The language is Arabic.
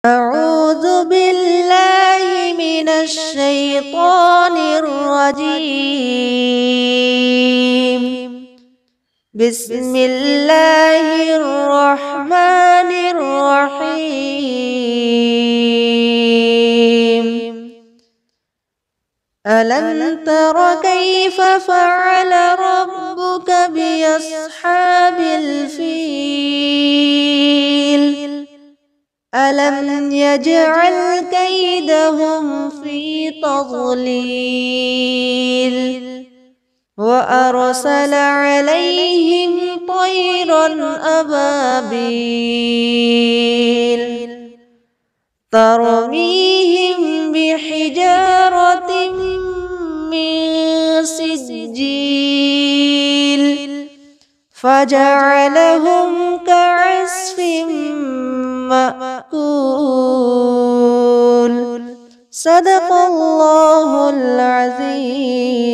أعوذ بالله من الشيطان الرجيم. بسم الله الرحمن الرحيم. ألم تر كيف فعل ربك بأصحاب الفيل؟ ألم يجعل كيدهم في تضليل وأرسل عليهم طيرا أبابيل ترميهم بحجارة من سجيل فجعلهم كعصف مأكول. صدق الله العظيم.